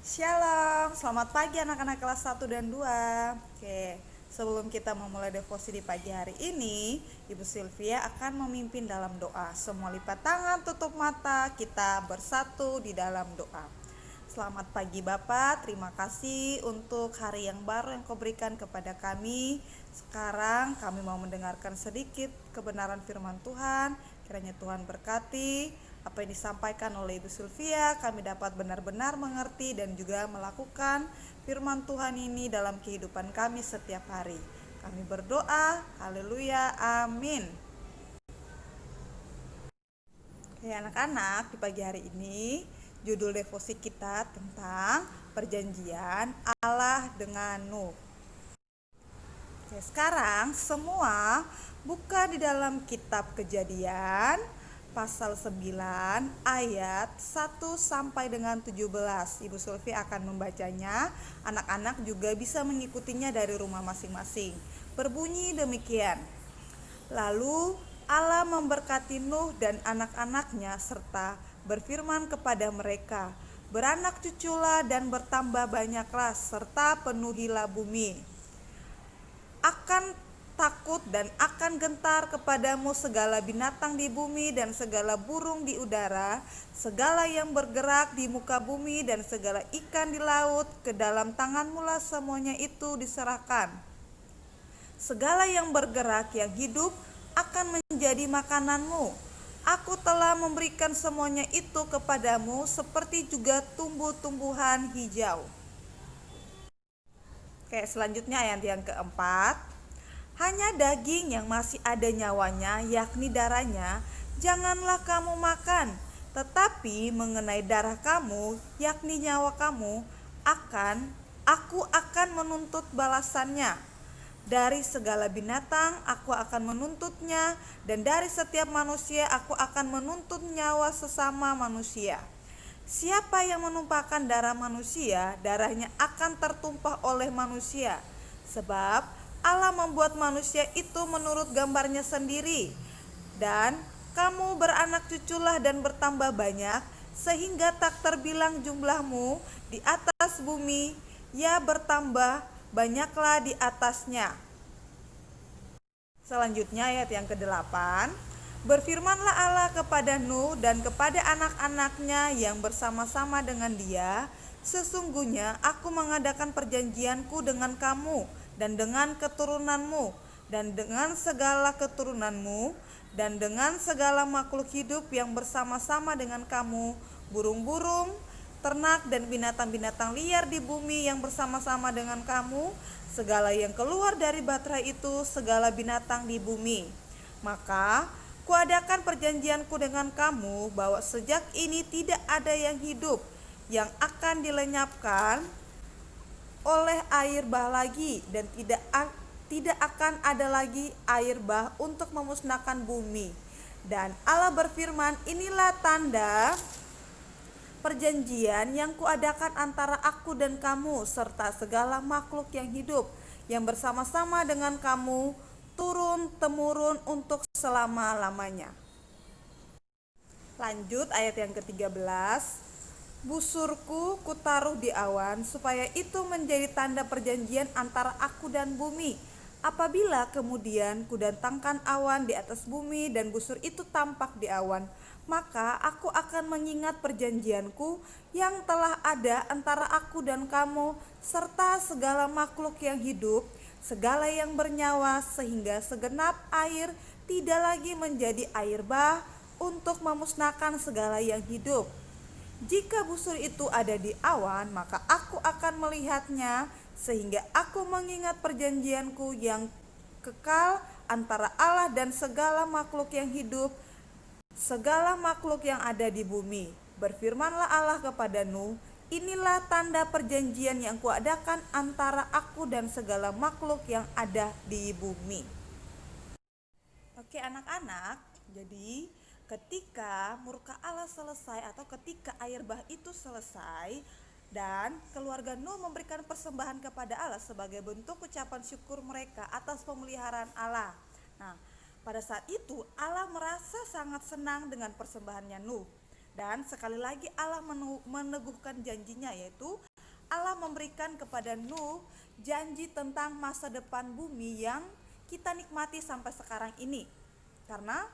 Shalom, selamat pagi anak-anak kelas 1 dan 2. Oke, sebelum kita memulai devosi di pagi hari ini, Ibu Sylvia akan memimpin dalam doa. Semua lipat tangan, tutup mata, kita bersatu di dalam doa. Selamat pagi Bapak, terima kasih untuk hari yang baru yang Kau berikan kepada kami. Sekarang kami mau mendengarkan sedikit kebenaran firman Tuhan. Kiranya Tuhan berkati apa yang disampaikan oleh Ibu Sylvia, kami dapat benar-benar mengerti dan juga melakukan firman Tuhan ini dalam kehidupan kami setiap hari. Kami berdoa, haleluya, amin. Oke anak-anak, di pagi hari ini judul devosi kita tentang perjanjian Allah dengan Nuh. Oke, sekarang semua buka di dalam kitab Kejadian pasal 9 ayat 1 sampai dengan 17. Ibu Sulfi akan membacanya. Anak-anak juga bisa mengikutinya dari rumah masing-masing. Berbunyi demikian. Lalu Allah memberkati Nuh dan anak-anaknya serta berfirman kepada mereka, beranak cuculah dan bertambah banyaklah serta penuhilah bumi. Akan takut dan akan gentar kepadamu segala binatang di bumi dan segala burung di udara, segala yang bergerak di muka bumi dan segala ikan di laut, ke dalam tanganmu lah semuanya itu diserahkan. Segala yang bergerak yang hidup akan menjadi makananmu. Aku telah memberikan semuanya itu kepadamu seperti juga tumbuh-tumbuhan hijau. Oke, selanjutnya ayat yang keempat. Hanya daging yang masih ada nyawanya, yakni darahnya, janganlah kamu makan. Tetapi mengenai darah kamu, yakni nyawa kamu, aku akan menuntut balasannya. Dari segala binatang aku akan menuntutnya, dan dari setiap manusia aku akan menuntut nyawa sesama manusia. Siapa yang menumpahkan darah manusia, darahnya akan tertumpah oleh manusia. Sebab Allah membuat manusia itu menurut gambarnya sendiri. Dan kamu beranak cuculah dan bertambah banyak, sehingga tak terbilang jumlahmu di atas bumi, ya bertambah banyaklah di atasnya. Selanjutnya ayat yang ke-8. Berfirmanlah Allah kepada Nuh dan kepada anak-anaknya yang bersama-sama dengan dia, sesungguhnya aku mengadakan perjanjianku dengan kamu dan dengan keturunanmu dan dengan segala keturunanmu dan dengan segala makhluk hidup yang bersama-sama dengan kamu, burung-burung, ternak dan binatang-binatang liar di bumi yang bersama-sama dengan kamu, segala yang keluar dari batra itu, segala binatang di bumi. Maka kuadakan perjanjianku dengan kamu bahwa sejak ini tidak ada yang hidup yang akan dilenyapkan oleh air bah lagi, dan tidak akan ada lagi air bah untuk memusnahkan bumi. Dan Allah berfirman, inilah tanda perjanjian yang kuadakan antara aku dan kamu serta segala makhluk yang hidup yang bersama-sama dengan kamu turun-temurun untuk selama-lamanya. Lanjut ayat yang ke-13. Busurku kutaruh di awan supaya itu menjadi tanda perjanjian antara aku dan bumi. Apabila kemudian kudatangkan awan di atas bumi dan busur itu tampak di awan, maka aku akan mengingat perjanjianku yang telah ada antara aku dan kamu serta segala makhluk yang hidup, segala yang bernyawa, sehingga segenap air tidak lagi menjadi air bah untuk memusnahkan segala yang hidup. Jika busur itu ada di awan, maka aku akan melihatnya, sehingga aku mengingat perjanjianku yang kekal antara Allah dan segala makhluk yang hidup, segala makhluk yang ada di bumi. Berfirmanlah Allah kepada Nuh, inilah tanda perjanjian yang kuadakan antara aku dan segala makhluk yang ada di bumi. Oke anak-anak, jadi ketika murka Allah selesai atau ketika air bah itu selesai dan keluarga Nuh memberikan persembahan kepada Allah sebagai bentuk ucapan syukur mereka atas pemeliharaan Allah. Nah, pada saat itu Allah merasa sangat senang dengan persembahannya Nuh. Dan sekali lagi Allah meneguhkan janjinya, yaitu Allah memberikan kepada Nuh janji tentang masa depan bumi yang kita nikmati sampai sekarang ini. Karena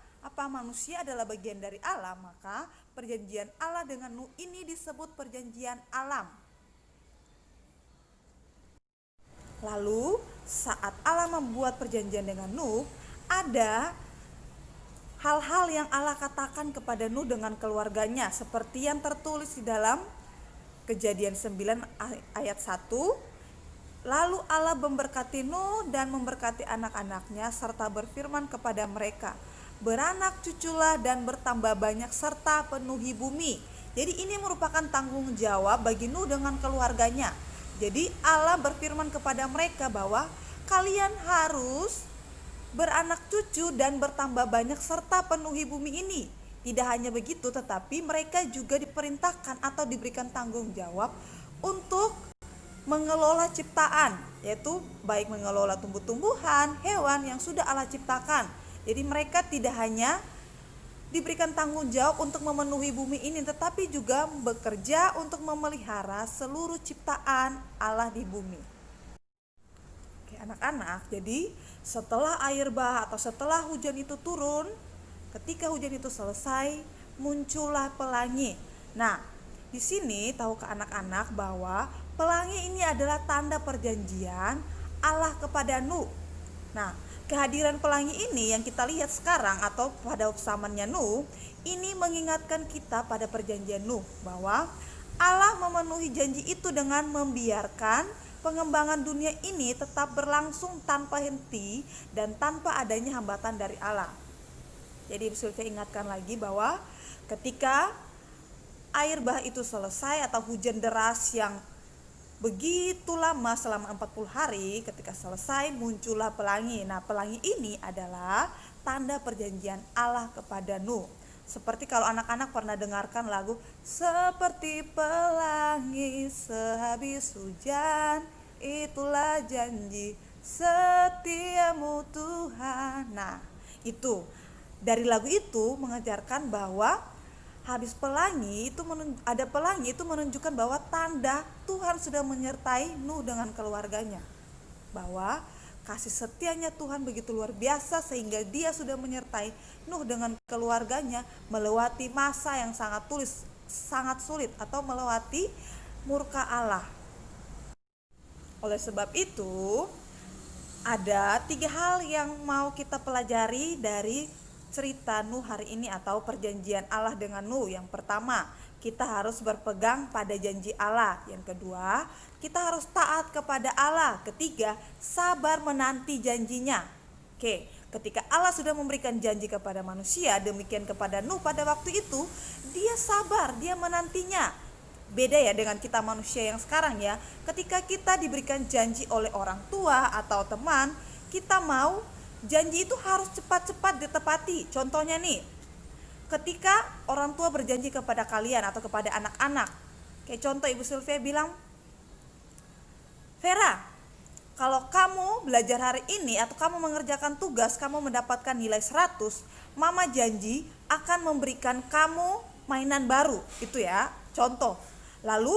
manusia adalah bagian dari Allah, maka perjanjian Allah dengan Nuh ini disebut perjanjian alam. Lalu saat Allah membuat perjanjian dengan Nuh, ada hal-hal yang Allah katakan kepada Nuh dengan keluarganya, seperti yang tertulis di dalam Kejadian 9 ayat 1. Lalu Allah memberkati Nuh dan memberkati anak-anaknya serta berfirman kepada mereka, beranak cuculah dan bertambah banyak serta penuhi bumi. Jadi ini merupakan tanggung jawab bagi Nuh dengan keluarganya. Jadi Allah berfirman kepada mereka bahwa kalian harus beranak cucu dan bertambah banyak serta penuhi bumi ini. Tidak hanya begitu, tetapi mereka juga diperintahkan atau diberikan tanggung jawab untuk mengelola ciptaan, yaitu baik mengelola tumbuh-tumbuhan, hewan yang sudah Allah ciptakan. Jadi mereka tidak hanya diberikan tanggung jawab untuk memenuhi bumi ini, tetapi juga bekerja untuk memelihara seluruh ciptaan Allah di bumi. Oke, anak-anak, jadi setelah air bah atau setelah hujan itu turun, ketika hujan itu selesai, muncullah pelangi. Nah, di sini tahukah anak-anak bahwa pelangi ini adalah tanda perjanjian Allah kepada Nuh. Nah, kehadiran pelangi ini yang kita lihat sekarang atau pada zamannya Nuh, ini mengingatkan kita pada perjanjian Nuh bahwa Allah memenuhi janji itu dengan membiarkan pengembangan dunia ini tetap berlangsung tanpa henti dan tanpa adanya hambatan dari Allah. Jadi Sylvia ingatkan lagi bahwa ketika air bah itu selesai atau hujan deras yang begitu lama selama 40 hari, ketika selesai muncullah pelangi. Nah, pelangi ini adalah tanda perjanjian Allah kepada Nuh. Seperti kalau anak-anak pernah dengarkan lagu seperti pelangi sehabis hujan, itulah janji setiamu Tuhan. Nah, itu dari lagu itu mengajarkan bahwa habis pelangi itu ada pelangi itu menunjukkan bahwa tanda Tuhan sudah menyertai Nuh dengan keluarganya, bahwa kasih setianya Tuhan begitu luar biasa sehingga dia sudah menyertai Nuh dengan keluarganya melewati masa yang sangat sulit atau melewati murka Allah. Oleh sebab itu ada 3 hal yang mau kita pelajari dari cerita Nuh hari ini atau perjanjian Allah dengan Nuh. Yang pertama, kita harus berpegang pada janji Allah. Yang kedua, kita harus taat kepada Allah. Ketiga, sabar menanti janjinya. Oke, ketika Allah sudah memberikan janji kepada manusia, demikian kepada Nuh pada waktu itu, dia sabar, dia menantinya. Beda ya dengan kita manusia yang sekarang ya. Ketika kita diberikan janji oleh orang tua atau teman, kita mau janji itu harus cepat-cepat ditepati. Contohnya nih, ketika orang tua berjanji kepada kalian atau kepada anak-anak, kayak contoh Ibu Sylvia bilang, Vera, kalau kamu belajar hari ini atau kamu mengerjakan tugas, kamu mendapatkan nilai 100, Mama janji akan memberikan kamu mainan baru. Itu ya, contoh. Lalu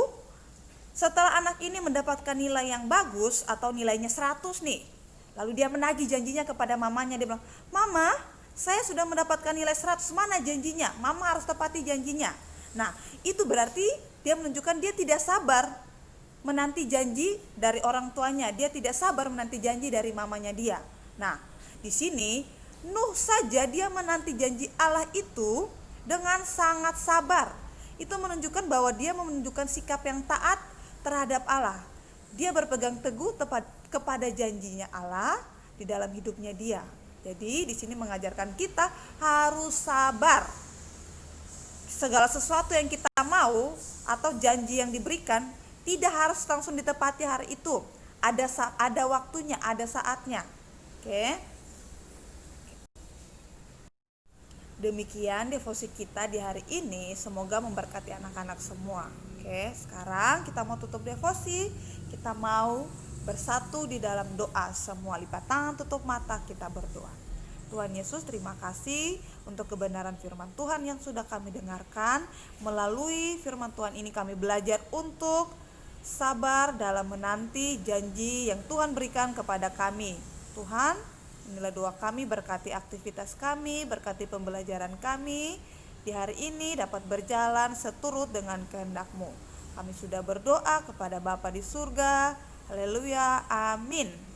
setelah anak ini mendapatkan nilai yang bagus atau nilainya 100 nih, lalu dia menagih janjinya kepada mamanya. Dia bilang, Mama, saya sudah mendapatkan nilai 100, mana janjinya? Mama harus tepati janjinya. Nah, itu berarti dia menunjukkan dia tidak sabar menanti janji dari orang tuanya. Dia tidak sabar menanti janji dari mamanya dia. Nah, di sini Nuh saja dia menanti janji Allah itu dengan sangat sabar. Itu menunjukkan bahwa dia menunjukkan sikap yang taat terhadap Allah. Dia berpegang teguh kepada janjinya Allah di dalam hidupnya dia. Jadi di sini mengajarkan kita harus sabar. Segala sesuatu yang kita mau atau janji yang diberikan tidak harus langsung ditepati hari itu. Ada waktunya, ada saatnya. Oke. Demikian devosi kita di hari ini. Semoga memberkati anak-anak semua. Oke, sekarang kita mau tutup devosi. Kita mau bersatu di dalam doa. Semua lipat tangan, tutup mata, kita berdoa. Tuhan Yesus, terima kasih untuk kebenaran firman Tuhan yang sudah kami dengarkan. Melalui firman Tuhan ini kami belajar untuk sabar dalam menanti janji yang Tuhan berikan kepada kami. Tuhan, inilah doa kami, berkati aktivitas kami, berkati pembelajaran kami di hari ini dapat berjalan seturut dengan kehendak-Mu. Kami sudah berdoa kepada Bapa di surga. Haleluya, amin.